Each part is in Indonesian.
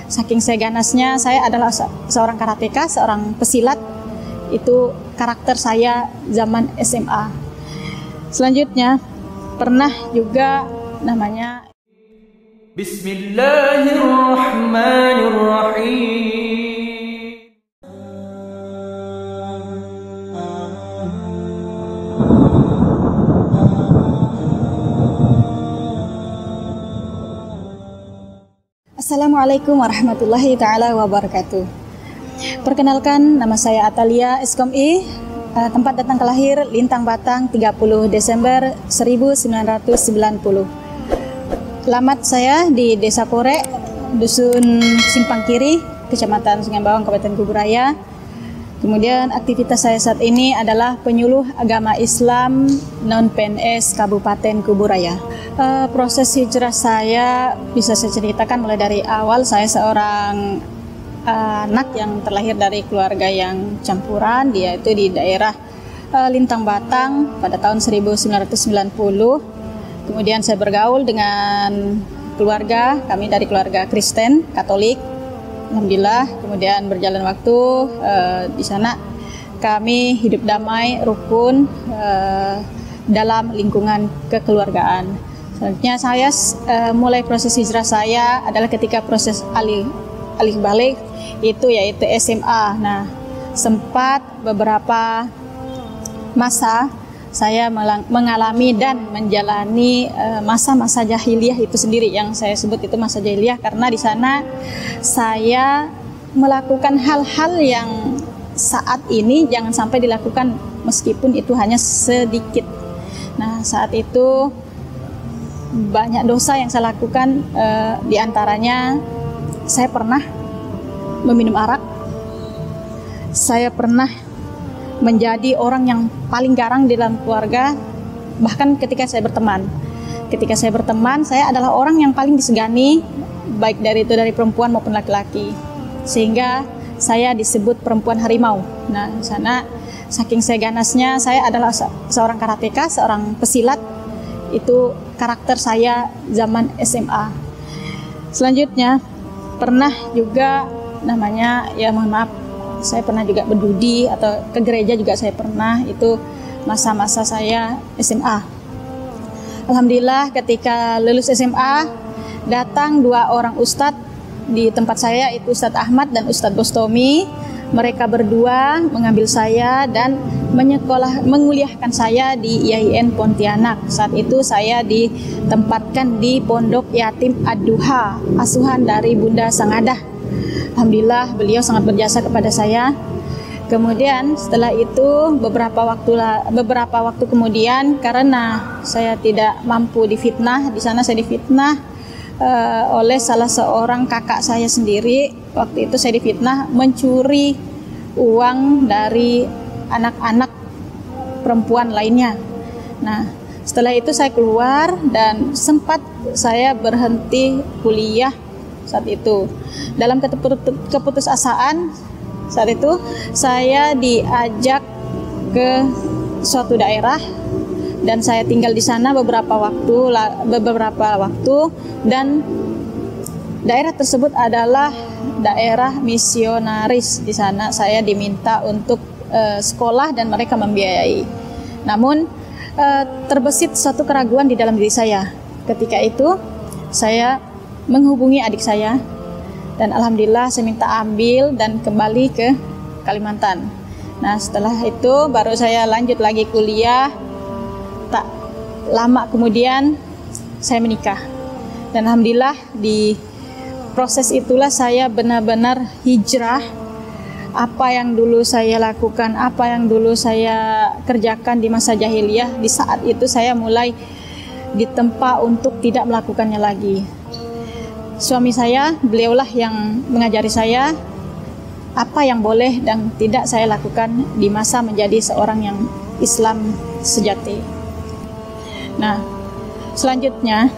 Saking saya ganasnya, saya adalah seorang karateka, seorang pesilat. Itu karakter saya zaman SMA. Selanjutnya, pernah juga namanya Bismillahirrahmanirrahim. Assalamualaikum warahmatullahi ta'ala wabarakatuh. Perkenalkan, nama saya Atalia SKMI, tempat datang kelahir Lintang Batang 30 Desember 1990. Alamat saya di Desa Korek, Dusun Simpang Kiri, Kecamatan Sungai Bawang, Kabupaten Kuburaya. Kemudian aktivitas saya saat ini adalah penyuluh agama Islam non-PNS Kabupaten Kuburaya. Proses hijrah saya bisa saya ceritakan mulai dari awal. Saya seorang anak yang terlahir dari keluarga yang campuran, dia itu di daerah Lintang Batang pada tahun 1990. Kemudian saya bergaul dengan keluarga, kami dari keluarga Kristen, Katolik. Alhamdulillah, kemudian berjalan waktu di sana kami hidup damai, rukun dalam lingkungan kekeluargaan. Selanjutnya saya mulai proses hijrah saya adalah ketika proses alih balik itu yaitu SMA. Nah, sempat beberapa masa saya mengalami dan menjalani masa-masa jahiliyah itu sendiri, yang saya sebut itu masa jahiliyah karena di sana saya melakukan hal-hal yang saat ini jangan sampai dilakukan meskipun itu hanya sedikit. Nah, saat itu banyak dosa yang saya lakukan, diantaranya saya pernah meminum arak, saya pernah menjadi orang yang paling garang di dalam keluarga, bahkan ketika saya berteman. Ketika saya berteman, saya adalah orang yang paling disegani, baik dari perempuan maupun laki-laki, sehingga saya disebut perempuan harimau. Nah, di sana saking saya ganasnya, saya adalah seorang karateka, seorang pesilat. Itu karakter saya zaman SMA. Selanjutnya pernah juga namanya, ya mohon maaf, saya pernah juga berdudi atau ke gereja juga saya pernah. Itu masa-masa saya SMA. Alhamdulillah ketika lulus SMA datang dua orang ustadz di tempat saya, itu Ustadz Ahmad dan Ustadz Bostomi. Mereka berdua mengambil saya dan menguliahkan saya di IAIN Pontianak. Saat itu saya ditempatkan di Pondok Yatim Ad-Duha, asuhan dari Bunda Sangadah. Alhamdulillah beliau sangat berjasa kepada saya. Kemudian setelah itu beberapa waktu kemudian, karena saya tidak mampu difitnah, di sana saya difitnah oleh salah seorang kakak saya sendiri. Waktu itu saya difitnah mencuri uang dari anak-anak perempuan lainnya. Nah, setelah itu saya keluar dan sempat saya berhenti kuliah saat itu. Dalam keputusasaan saat itu saya diajak ke suatu daerah dan saya tinggal di sana beberapa waktu dan daerah tersebut adalah daerah misionaris. Di sana saya diminta untuk sekolah dan mereka membiayai. Namun terbesit suatu keraguan di dalam diri saya. Ketika itu saya menghubungi adik saya dan alhamdulillah saya minta ambil dan kembali ke Kalimantan. Nah, setelah itu baru saya lanjut lagi kuliah. Tak lama kemudian saya menikah. Dan alhamdulillah di proses itulah saya benar-benar hijrah. Apa yang dulu saya lakukan, apa yang dulu saya kerjakan di masa jahiliyah, di saat itu saya mulai ditempa untuk tidak melakukannya lagi. Suami saya, beliaulah yang mengajari saya apa yang boleh dan tidak saya lakukan di masa menjadi seorang yang Islam sejati. Nah, selanjutnya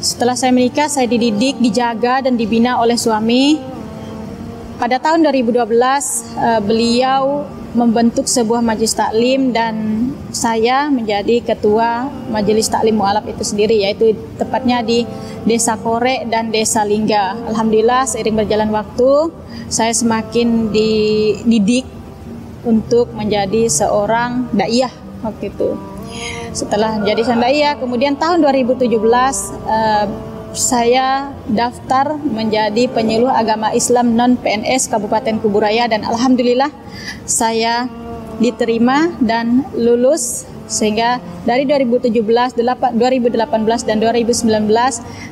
setelah saya menikah, saya dididik, dijaga dan dibina oleh suami. Pada tahun 2012 beliau membentuk sebuah majelis taklim dan saya menjadi ketua majelis taklim mualaf itu sendiri, yaitu tepatnya di Desa Korek dan Desa Lingga. Alhamdulillah seiring berjalan waktu saya semakin dididik untuk menjadi seorang daiyah waktu itu. Setelah menjadi seorang daiyah, kemudian tahun 2017 saya daftar menjadi penyuluh agama Islam non-PNS Kabupaten Kuburaya dan alhamdulillah saya diterima dan lulus, sehingga dari 2017, 2018 dan 2019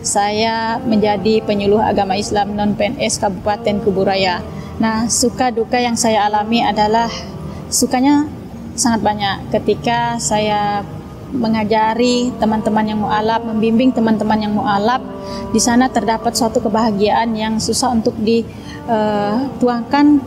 saya menjadi penyuluh agama Islam non-PNS Kabupaten Kuburaya. Nah, suka duka yang saya alami adalah sukanya sangat banyak ketika saya mengajari teman-teman yang mu'alaf, membimbing teman-teman yang mu'alaf. Di sana terdapat suatu kebahagiaan yang susah untuk dituangkan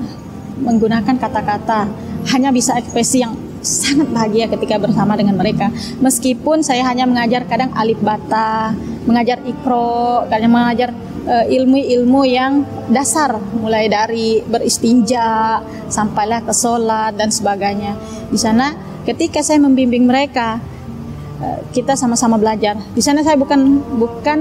menggunakan kata-kata. Hanya bisa ekspresi yang sangat bahagia ketika bersama dengan mereka. Meskipun saya hanya mengajar kadang alif bata, mengajar ikro, kadang mengajar ilmu-ilmu yang dasar, mulai dari beristinja sampailah ke sholat dan sebagainya. Di sana ketika saya membimbing mereka, kita sama-sama belajar. Di sana saya bukan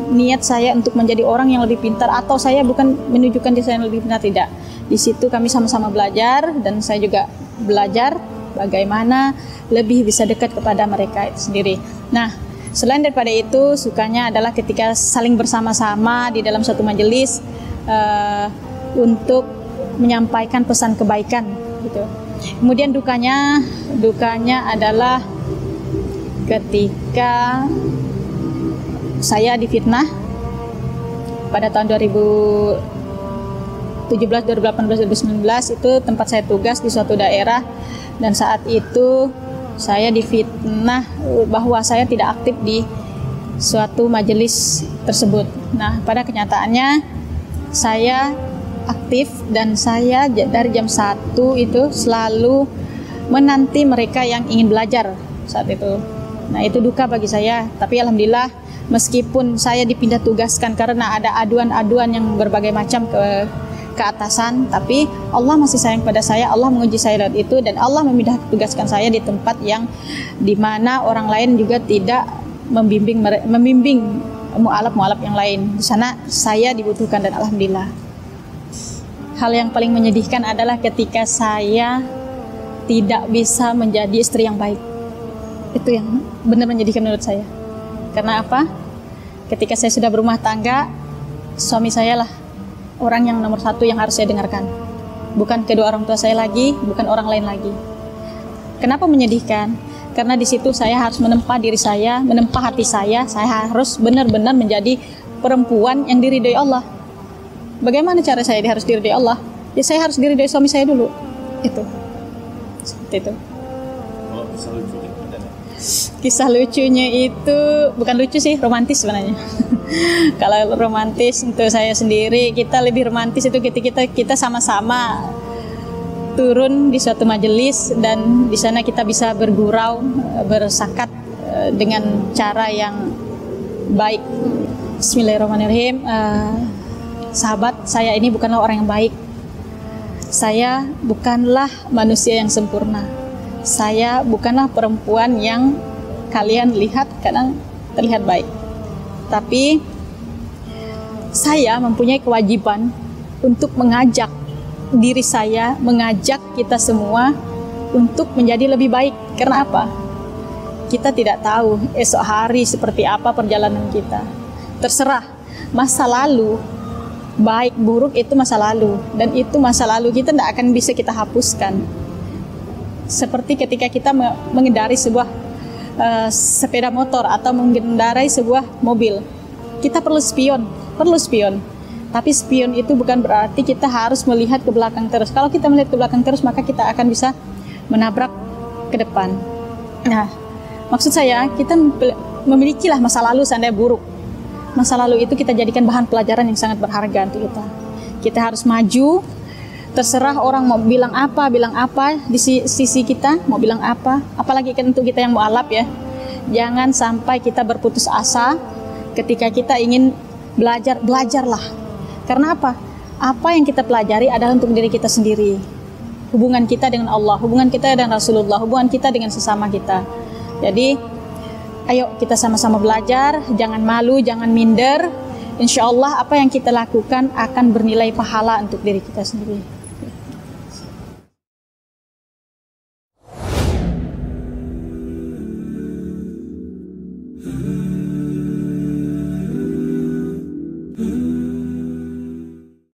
niat saya untuk menjadi orang yang lebih pintar atau saya bukan menunjukkan diri saya yang lebih pintar, tidak. Di situ kami sama-sama belajar dan saya juga belajar bagaimana lebih bisa dekat kepada mereka itu sendiri. Nah, selain daripada itu, sukanya adalah ketika saling bersama-sama di dalam suatu majelis untuk menyampaikan pesan kebaikan gitu. Kemudian dukanya adalah ketika saya difitnah pada tahun 2017, 2018, 2019 itu tempat saya tugas di suatu daerah dan saat itu saya difitnah bahwa saya tidak aktif di suatu majelis tersebut. Nah, pada kenyataannya saya aktif dan saya dari jam 1 itu selalu menanti mereka yang ingin belajar saat itu. Nah, itu duka bagi saya, tapi alhamdulillah meskipun saya dipindah tugaskan karena ada aduan-aduan yang berbagai macam ke atasan, tapi Allah masih sayang pada saya, Allah menguji saya lewat itu dan Allah memindah tugaskan saya di tempat yang dimana orang lain juga tidak membimbing mu'alaf yang lain. Di sana saya dibutuhkan dan alhamdulillah. Hal yang paling menyedihkan adalah ketika saya tidak bisa menjadi istri yang baik. Itu yang benar menyedihkan menurut saya. Karena apa? Ketika saya sudah berumah tangga, suami saya lah orang yang nomor 1 yang harus saya dengarkan. Bukan kedua orang tua saya lagi, bukan orang lain lagi. Kenapa menyedihkan? Karena di situ saya harus menempa diri saya, menempa hati saya harus benar-benar menjadi perempuan yang diridhoi Allah. Bagaimana cara saya harus diridhoi Allah? Ya saya harus diridhoi suami saya dulu. Itu. Seperti itu. Kisah lucunya itu bukan lucu sih, romantis sebenarnya. Kalau romantis untuk saya sendiri, kita lebih romantis itu ketika kita sama-sama turun di suatu majelis dan di sana kita bisa bergurau, bersakat dengan cara yang baik. Bismillahirrahmanirrahim. Sahabat, saya ini bukanlah orang yang baik. Saya bukanlah manusia yang sempurna. Saya bukanlah perempuan yang kalian lihat kadang terlihat baik. Tapi saya mempunyai kewajiban untuk mengajak diri saya, mengajak kita semua untuk menjadi lebih baik. Karena apa? Kita tidak tahu esok hari seperti apa perjalanan kita. Terserah, masa lalu baik buruk itu masa lalu, dan itu masa lalu kita tidak akan bisa kita hapuskan. Seperti ketika kita mengendarai sebuah sepeda motor atau mengendarai sebuah mobil, kita perlu spion. Tapi spion itu bukan berarti kita harus melihat ke belakang terus. Kalau kita melihat ke belakang terus, maka kita akan bisa menabrak ke depan. Nah, maksud saya kita memilikilah masa lalu seandainya buruk. Masa lalu itu kita jadikan bahan pelajaran yang sangat berharga untuk kita. Kita harus maju. Terserah orang mau bilang apa di sisi kita mau bilang apa, apalagi kan untuk kita yang mu'alaf ya. Jangan sampai kita berputus asa ketika kita ingin belajarlah. Karena apa? Apa yang kita pelajari adalah untuk diri kita sendiri. hubungan kita dengan Allah, hubungan kita dengan Rasulullah, hubungan kita dengan sesama kita. Jadi ayo kita sama-sama belajar, jangan malu, jangan minder. Insya Allah apa yang kita lakukan akan bernilai pahala untuk diri kita sendiri.